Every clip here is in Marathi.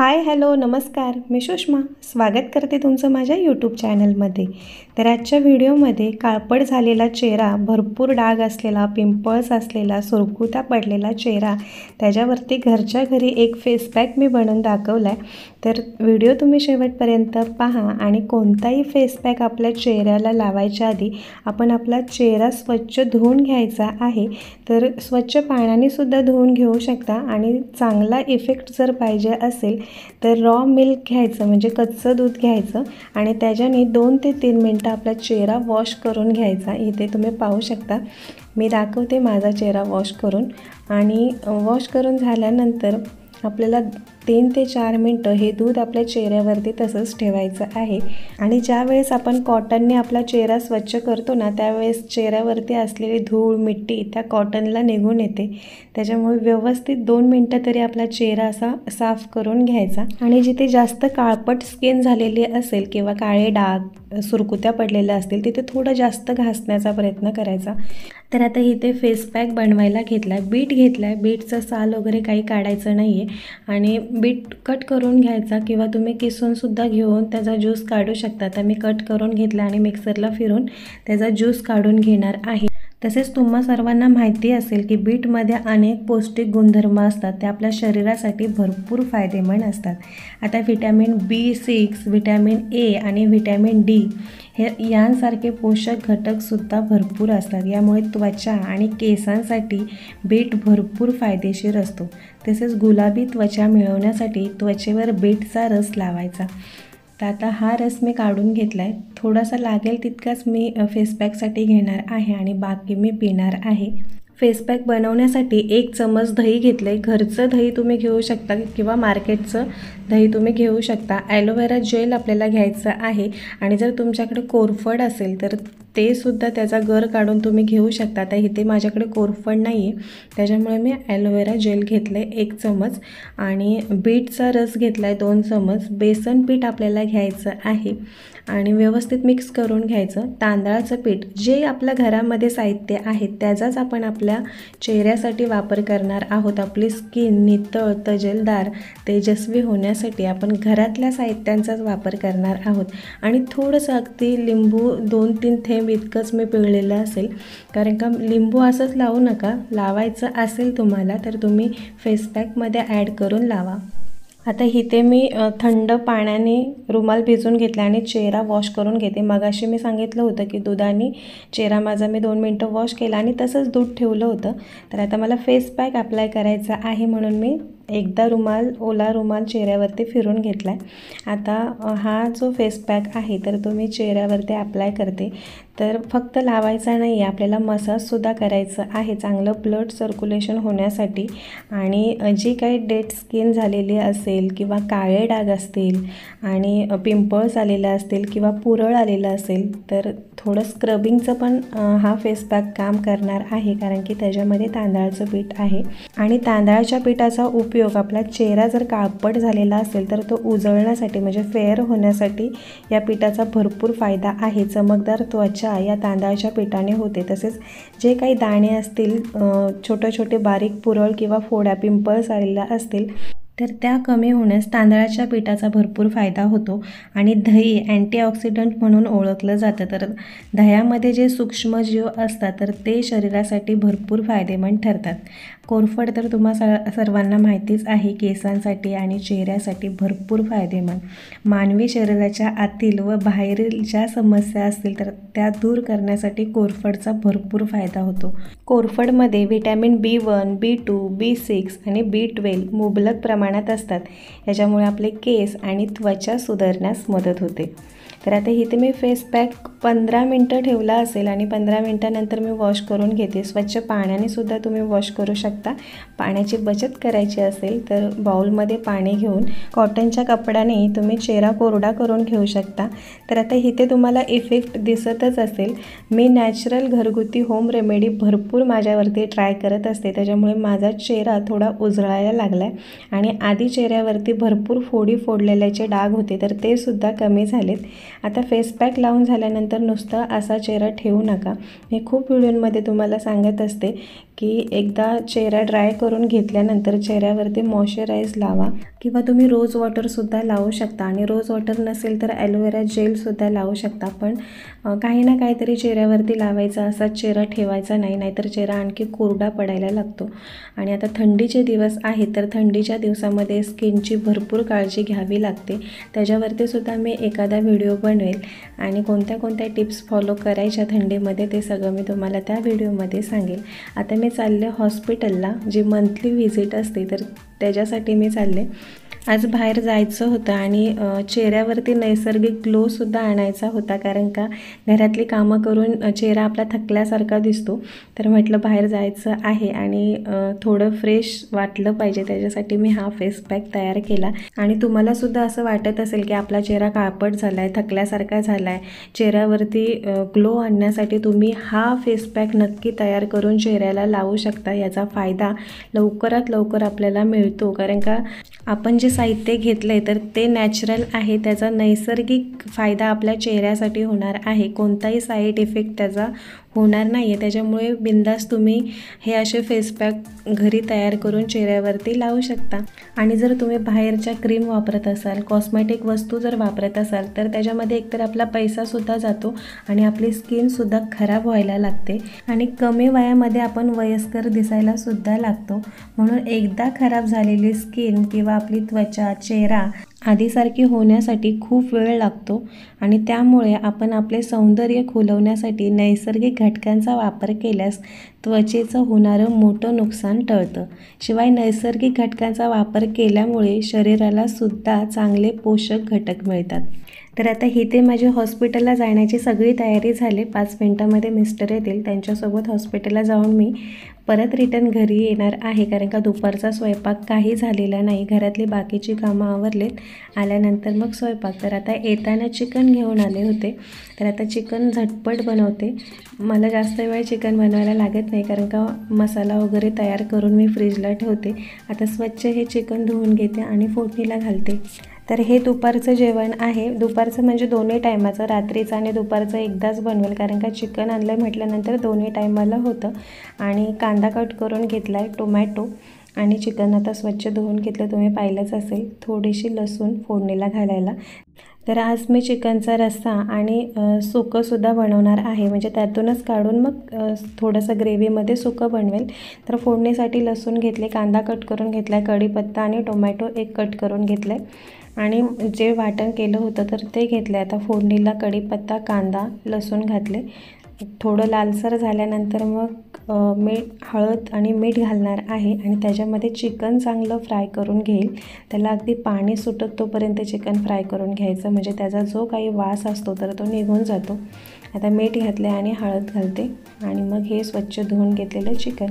हाय हॅलो नमस्कार, मी सुषमा स्वागत करते तुमचं माझ्या यूट्यूब चॅनलमध्ये. तर आजच्या व्हिडिओमध्ये काळपट झालेला चेहरा, भरपूर डाग असलेला, पिंपल्स असलेला, सुरकुत्या पडलेला चेहरा, त्याच्यावरती घरच्या घरी एक फेस पॅक मी बनवून दाखवला आहे. तर व्हिडिओ तुम्ही शेवटपर्यंत पहा आणि कोणताही फेस पॅक आपल्या चेहऱ्याला लावायच्या आधी आपण आपला चेहरा स्वच्छ धुवून घ्यायचा आहे. तर स्वच्छ पाण्यानेसुद्धा धुवून घेऊ शकता आणि चांगला इफेक्ट जर पाहिजे असेल तर रॉ मिल्क घ्यायचं, म्हणजे कच्चं दूध घ्यायचं आणि त्याच्याने 2 ते 3 मिनटं आपला चेहरा वॉश करून घ्यायचा. इथे तुम्ही पाहू शकता, मी दाखवते माझा चेहरा वॉश करून. आणि वॉश करून झाल्यानंतर आपल्याला 3 ते 4 मिनटं हे दूध आपल्या चेहऱ्यावरती तसंच ठेवायचं आहे. आणि ज्या वेळेस आपण कॉटनने आपला चेहरा स्वच्छ करतो ना, त्यावेळेस चेहऱ्यावरती असलेली धूळ मिट्टी त्या कॉटनला निघून येते. त्याच्यामुळे व्यवस्थित 2 मिनटं तरी आपला चेहरा असा साफ करून घ्यायचा. आणि जिथे जास्त काळपट स्किन झालेली असेल किंवा काळे डाग, सुरकुत्या पडलेल्या असतील, तिथे थोडं जास्त घासण्याचा प्रयत्न करायचा. तर आता इथे फेस पॅक बनवायला घेतला आहे. बीट घेतला आहे. बीटचं साल वगैरे काही काढायचं नाही आहे आणि बीट कट करून घ्यायचा किंवा तुम्ही किसूनसुद्धा घेऊन त्याचा ज्यूस काढू शकता. तर मी कट करून घेतला आणि मिक्सरला फिरून त्याचा ज्यूस काढून घेणार आहे. तसेच तुम्हा सर्वांना माहिती असेल की बीटमध्ये अनेक पौष्टिक गुणधर्म असतात, ते आपल्या शरीरासाठी भरपूर फायदेमंद असतात. आता व्हिटॅमिन B6, व्हिटॅमिन A आणि व्हिटॅमिन D हे यांसारखे पोषक घटकसुद्धा भरपूर असतात. यामुळे त्वचा आणि केसांसाठी बीट भरपूर फायदेशीर असतो. तसेच गुलाबी त्वचा मिळवण्यासाठी त्वचेवर बीटचा रस लावायचा. तर आता हा रस मी काढून घेतला आहे. थोडासा लागेल तितकाच मी फेस पॅकसाठी घेणार आहे आणि बाकी मी पिणार आहे. फेस पॅक बनवण्यासाठी 1 चमच दही घेतलं आहे. घरचं दही तुम्ही घेऊ शकता किंवा मार्केटचं दही तुम्ही घेऊ शकता. ॲलोवेरा जेल आपल्याला घ्यायचं आहे आणि जर तुमच्याकडे कोरफड असेल तर ते सुद्धा त्याचा गर काढून तुम्ही घेऊ शकता. तर इथे माझ्याकडे कोरफड नाही आहे, त्याच्यामुळे मी ॲलोवेरा जेल घेतलं आहे 1 चमच आणि बीटचा रस घेतला आहे 2 चमच. बेसन पीठ आपल्याला घ्यायचं आहे आणि व्यवस्थित मिक्स करून घ्यायचं. तांदळाचं पीठ, जे आपल्या घरामध्ये साहित्य आहे त्याचाच आपण आपल्या चेहऱ्यासाठी वापर करणार आहोत. आपली स्किन नितळ, तजेलदार, तेजस्वी होण्यासाठी आपण घरातल्या साहित्यांचाच वापर करणार आहोत. आणि थोडंसं अगदी लिंबू 2-3 थेंब इतकंच मी पिळलेलं असेल, कारण का लिंबू असंच लावू नका. लावायचं असेल तुम्हाला तर तुम्ही फेस पॅकमध्ये ॲड करून लावा. आता इथे मी थंड पाण्याने रुमाल भिजवून घेतला आणि चेहरा वॉश करून घेते. मगाशी मी सांगितलं होतं की दुधाने चेहरा माझा मी 2 मिनटं वॉश केला आणि तसंच दूध ठेवलं होतं. तर आता मला फेस पॅक अप्लाय करायचा आहे म्हणून मी एकदा ओला रुमाल चेहऱ्यावरती फिरून घेतला आहे. आता हा जो फेस पॅक आहे तर तो मी चेहऱ्यावरती अप्लाय करते. तर फक्त लावायचा नाही आहे, आपल्याला मसाजसुद्धा करायचं आहे चांगलं ब्लड सर्क्युलेशन होण्यासाठी. आणि जी काही डेड स्किन झालेली असेल किंवा काळे डाग असतील आणि पिंपल्स आलेलं असतील किंवा पुरळ आलेलं असेल तर थोडं स्क्रबिंगचं पण हा फेस पॅक काम करणार आहे, कारण की त्याच्यामध्ये तांदळाचं पीठ आहे. आणि तांदळाच्या पिठाचा उपयोग आपला चेहरा जर काळपट झालेला असेल तर तो उजळण्यासाठी, म्हणजे फेअर होण्यासाठी या पिठाचा भरपूर फायदा आहे. चमकदार त्वचा या तांदळाच्या पिठाने होते. तसेच जे काही दाणे असतील, छोटे छोटे बारीक पुरळ किंवा फोड्या, पिंपल्स आलेल्या असतील तर त्या कमी होण्यास तांदळाच्या पिठाचा भरपूर फायदा होतो. आणि दही अँटीऑक्सिडंट म्हणून ओळखलं जातं. तर दह्यामध्ये जे सूक्ष्मजीव असतात तर ते शरीरासाठी भरपूर फायदेमंद ठरतात. कोरफड तर सर्वांना माहितीच आहे, केसांसाठी आणि चेहऱ्यासाठी भरपूर फायदेमंद. मानवी शरीराच्या आतील व बाहेरील ज्या समस्या असतील तर त्या दूर करण्यासाठी कोरफडचा भरपूर फायदा होतो. कोरफडमध्ये व्हिटॅमिन B1, B2, B6 आणि B12 मुबलक प्रमाणात असतात. याच्यामुळे आपले केस आणि त्वचा सुधारण्यास मदत होते. तर आता इथे मी फेस पॅक 15 मिनटं ठेवला असेल आणि 15 मिनटानंतर मी वॉश करून घेते. स्वच्छ पाण्याने सुद्धा तुम्ही वॉश करू शकता. पाण्याची बचत करायची असेल तर बाउलमध्ये पाणी घेऊन कॉटनच्या कपड्याने तुम्ही चेहरा कोरडा करून घेऊ शकता. तर आता इथे तुम्हाला इफेक्ट दिसतच असेल. मी नॅचरल घरगुती होम रेमेडी भरपूर माझ्यावरती ट्राय करत असते, त्याच्यामुळे माझा चेहरा थोडा उजळायला लागला आहे. आणि आधी चेहऱ्यावरती भरपूर फोडी फोडलेल्याचे डाग होते तर ते सुद्धा कमी झालेत. आता फेस पॅक लावून झाल्यानंतर दिवसानंतर नुसता असा चेहरा ठेवू नका. मी खूप व्हिडिओमध्ये तुम्हाला सांगत असते की एकदा चेहरा ड्राय करून घेतल्यानंतर चेहऱ्यावरती मॉइश्चराईज लावा किंवा तुम्ही रोज वॉटरसुद्धा लावू शकता. आणि रोज वॉटर नसेल तर ॲलोवेरा जेलसुद्धा लावू शकता. पण काही ना काहीतरी चेहऱ्यावरती लावायचा, असाच चेहरा ठेवायचा नाही, नाहीतर चेहरा आणखी कोरडा पडायला लागतो. आणि आता थंडीचे दिवस आहेत, तर थंडीच्या दिवसामध्ये स्किनची भरपूर काळजी घ्यावी लागते. त्याच्यावरती सुद्धा मी एखादा व्हिडिओ बनवेल आणि कोणत्या कोणत्या टिप्स फॉलो करायच्या थंडीमध्ये ते सगळं मी तुम्हाला त्या व्हिडिओमध्ये सांगेल. आता मी चालले हॉस्पिटलला, जी मंथली व्हिजिट असते, तर त्याच्यासाठी मी चालले. आज बाहेर जायचं होतं आणि चेहऱ्यावरती नैसर्गिक ग्लोसुद्धा आणायचा होता, कारण का घरातली कामं करून चेहरा आपला थकल्यासारखा दिसतो. तर म्हटलं बाहेर जायचं आहे आणि थोडं फ्रेश वाटलं पाहिजे, त्याच्यासाठी मी हा फेस पॅक तयार केला. आणि तुम्हालासुद्धा असं वाटत असेल की आपला चेहरा काळपट झाला आहे, थकल्यासारखा झाला आहे, चेहऱ्यावरती ग्लो आणण्यासाठी तुम्ही हा फेस पॅक नक्की तयार करून चेहऱ्याला लावू शकता. याचा फायदा लवकरात लवकर आपल्याला मिळतो, कारण का आपण जे साहित्य घेतलं आहे तर ते नॅचरल आहे. त्याचा नैसर्गिक फायदा आपल्या चेहऱ्यासाठी होणार आहे. कोणताही साईड इफेक्ट त्याचा होणार नाही आहे. त्याच्यामुळे बिंदास तुम्ही हे असे फेस पॅक घरी तयार करून चेहऱ्यावरती लावू शकता. आणि जर तुम्ही बाहेरच्या क्रीम वापरत असाल, कॉस्मेटिक वस्तू जर वापरत असाल, तर त्याच्यामध्ये एकतर आपला पैसासुद्धा जातो आणि आपली स्किनसुद्धा खराब व्हायला लागते आणि कमी वयामध्ये आपण वयस्कर दिसायलासुद्धा लागतो. म्हणून एकदा खराब झालेली स्किन किंवा आपली त्वचा, चेहरा आधीसारखी होण्यासाठी खूप वेळ लागतो आणि त्यामुळे आपण आपले सौंदर्य खुलवण्यासाठी नैसर्गिक घटकांचा वापर केल्यास त्वचेचं होणारं मोठं नुकसान टळतं. शिवाय नैसर्गिक घटकांचा वापर केल्यामुळे शरीराला सुद्धा चांगले पोषक घटक मिळतात. तर आता इथे माझी हॉस्पिटलला जाण्याची सगळी तयारी झाली. 5 मिनटामध्ये मिस्टर येतील, त्यांच्यासोबत हॉस्पिटलला जाऊन मी परत रिटर्न घरी येणार आहे, कारण का दुपारचा स्वयंपाक काही झालेला नाही. घरातली बाकीची कामं आवरलेत, आल्यानंतर मग स्वयंपाक. तर आता येताना चिकन घेऊन आले होते, तर आता चिकन झटपट बनवते. मला जास्त वेळ चिकन बनवायला लागत नाही, कारण का मसाला वगैरे तयार करून मी फ्रीजला ठेवते. आता स्वच्छ हे चिकन धुवून घेते आणि फोडणीला घालते. तर हे दुपारचं जेवण आहे. दुपारचं म्हणजे दोन्ही टायमाचं, रात्रीचं आणि दुपारचं एकदाच बनवेल, कारण का चिकन आणलं म्हटल्यानंतर दोन्ही टायमाला होतं. आणि कांदा कट करून घेतला आहे, टोमॅटो आणि चिकन आता स्वच्छ धुवून घेतलं, तुम्ही पाहिलंच असेल. थोडीशी लसूण फोडणीला घालायला. तर आज मी चिकनचा रस्सा आणि सुकंसुद्धा बनवणार आहे, म्हणजे त्यातूनच काढून मग थोडंसं ग्रेव्हीमध्ये सुकं बनवेल. तर फोडणीसाठी लसूण घेतले, कांदा कट करून घेतला आहे, कढीपत्ता आणि टोमॅटो एक कट करून घेतलं आहे आणि जे वाटण केलं होतं तर ते घेतलं आहे. आता फोडणीला कढीपत्ता, कांदा, लसूण घातले. थोडं लालसर झाल्यानंतर मग हळद आणि मीठ घालणार आहे आणि त्याच्यामध्ये चिकन चांगलं फ्राय करून घेईल. त्याला अगदी पाणी सुटत तोपर्यंत चिकन फ्राय करून घ्यायचं, म्हणजे त्याचा जो काही वास असतो तर तो निघून जातो. आता मीठ घातले आणि हळद घालते आणि मग हे स्वच्छ धुवून घेतलेलं चिकन.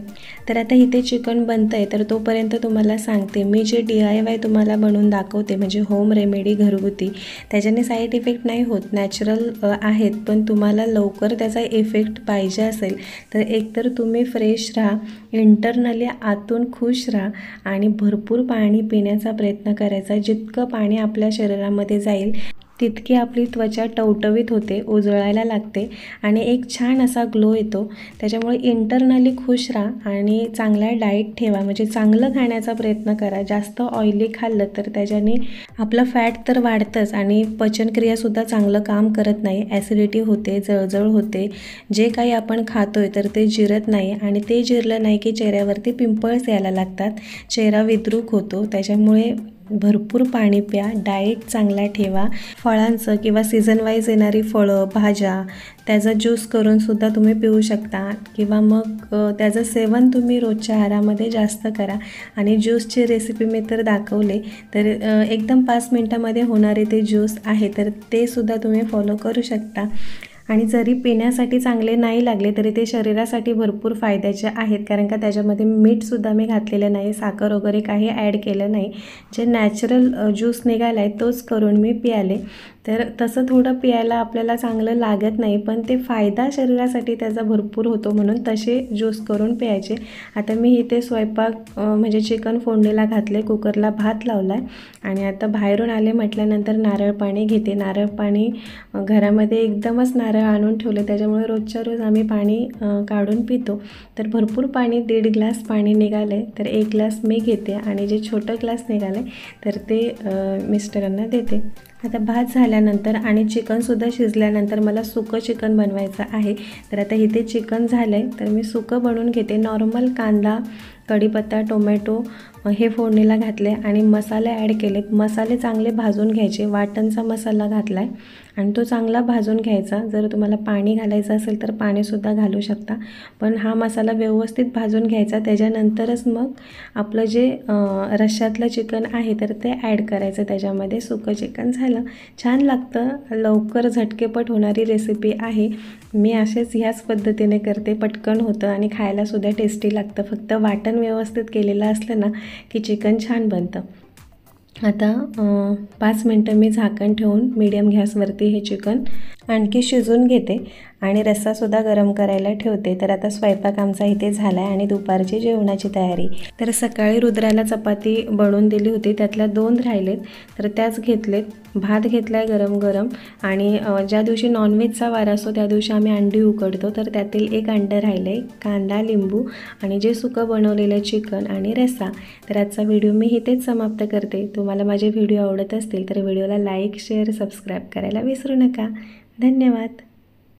तर आता इथे चिकन बनतं आहे, तर तोपर्यंत तुम्हाला सांगते मी जे DIY तुम्हाला बनवून दाखवते, म्हणजे होम रेमेडी घरगुती, त्याच्याने साईड इफेक्ट नाही होत, नॅचरल आहेत. पण तुम्हाला लवकर त्याचा इफेक्ट पाहिजे असेल तर एकतर तुम्ही फ्रेश राहा, इंटरनली आतून खुश राहा आणि भरपूर पाणी पिण्याचा प्रयत्न करायचा. जितकं पाणी आपल्या शरीरामध्ये जाईल तितकी आपली त्वचा टवटवीत होते, उजळायला लागते आणि एक छान असा ग्लो येतो. त्याच्यामुळे इंटरनली खुश राहा आणि चांगला डाएट ठेवा, म्हणजे चांगलं खाण्याचा प्रयत्न करा. जास्त ऑइली खाल्लं तर त्याच्याने आपलं फॅट तर वाढतंच आणि पचनक्रियासुद्धा चांगलं काम करत नाही, ॲसिडिटी होते, जळजळ होते. जे काही आपण खातोय तर ते जिरत नाही आणि ते जिरलं नाही की चेहऱ्यावरती पिंपल्स यायला लागतात, चेहरा विद्रूक होतो. त्याच्यामुळे भरपूर पाणी प्या, डाएट चांगला ठेवा. फळांचं किंवा सीझन वाईज येणारी फळं, भाज्या त्याचा ज्यूस करूनसुद्धा तुम्ही पिऊ शकता किंवा मग त्याचं सेवन तुम्ही रोजच्या आहारामध्ये जास्त करा. आणि ज्यूसची रेसिपी मी तर दाखवले, तर एकदम 5 मिनटामध्ये होणारे ते ज्यूस आहे, तर ते सुद्धा तुम्ही फॉलो करू शकता. आणि जरी पिण्यासाठी चांगले नाही लागले तरी ते शरीरासाठी भरपूर फायद्याचे आहेत, कारण का त्याच्यामध्ये मीठसुद्धा मी घातलेलं नाही, साखर वगैरे काही ॲड केलं नाही. जे नॅचरल ज्यूस निघाला आहे तोच करून मी पियाले. तर तसं थोडं प्यायला आपल्याला चांगलं लागत नाही, पण ते फायदा शरीरासाठी त्याचा भरपूर होतो, म्हणून तसे ज्यूस करून प्यायचे. आता मी इथे स्वयंपाक म्हणजे चिकन फोडणीला घातले, कुकरला भात लावला आहे आणि आता बाहेरून आले म्हटल्यानंतर नारळ पाणी घेते. नारळ पाणी घरामध्ये एकदमच नारळ आणून ठेवले, त्याच्यामुळे रोजच्या रोज आम्ही पाणी काढून पितो. तर भरपूर पाणी 1.5 ग्लास पाणी निघाले, तर 1 ग्लास मी घेते आणि जे छोटं ग्लास निघाले तर ते मिस्टरांना देते. आता भात झाल्यानंतर आणि चिकनसुद्धा शिजल्यानंतर मला सुकं चिकन बनवायचं आहे. तर आता इथे चिकन झालं आहे, तर मी सुकं बनवून घेते. नॉर्मल कांदा, कढीपत्ता, टोमॅटो हे फोडणीला घातले आणि मसाले ॲड केले. मसाले चांगले भाजून घ्यायचे. वाटणचा मसाला घातला आहे आणि तो चांगला भाजून घ्यायचा. जर तुम्हाला पाणी घालायचं असेल तर पाणीसुद्धा घालू शकता, पण हा मसाला व्यवस्थित भाजून घ्यायचा. त्याच्यानंतरच मग आपलं जे रश्श्यातलं चिकन आहे तर ते ॲड करायचं त्याच्यामध्ये. सुकं चिकन झालं, छान लागतं. लवकर झटकेपट होणारी रेसिपी आहे. मी असेच ह्याच पद्धतीने करते, पटकन होतं आणि खायलासुद्धा टेस्टी लागतं. फक्त वाटण व्यवस्थित केलेलं असलं ना की चिकन छान बनतं. आता 5 मिनटं मी झाकण ठेवून मीडियम गॅसवरती हे चिकन आणखी शिजवून घेते आणि रस्सासुद्धा गरम करायला ठेवते. तर आता स्वयंपाक आमचा इथे झाला आहे आणि दुपारची जेवणाची तयारी. तर सकाळी रुद्राला चपाती बनवून दिली होती, त्यातल्या 2 राहिलेत तर त्याच घेतलेत. भात घेतला आहे गरम गरम आणि ज्या दिवशी नॉनव्हेजचा वार असतो त्या दिवशी आम्ही अंडी उकडतो, तर त्यातील 1 अंडं राहिलं आहे. कांदा, लिंबू आणि जे सुकं बनवलेलं चिकन आणि रस्सा. तर आजचा व्हिडिओ मी इथेच समाप्त करते. तुम्हाला माझे व्हिडिओ आवडत असतील तर व्हिडिओला लाईक, शेअर, सबस्क्राईब करायला विसरू नका. धन्यवाद.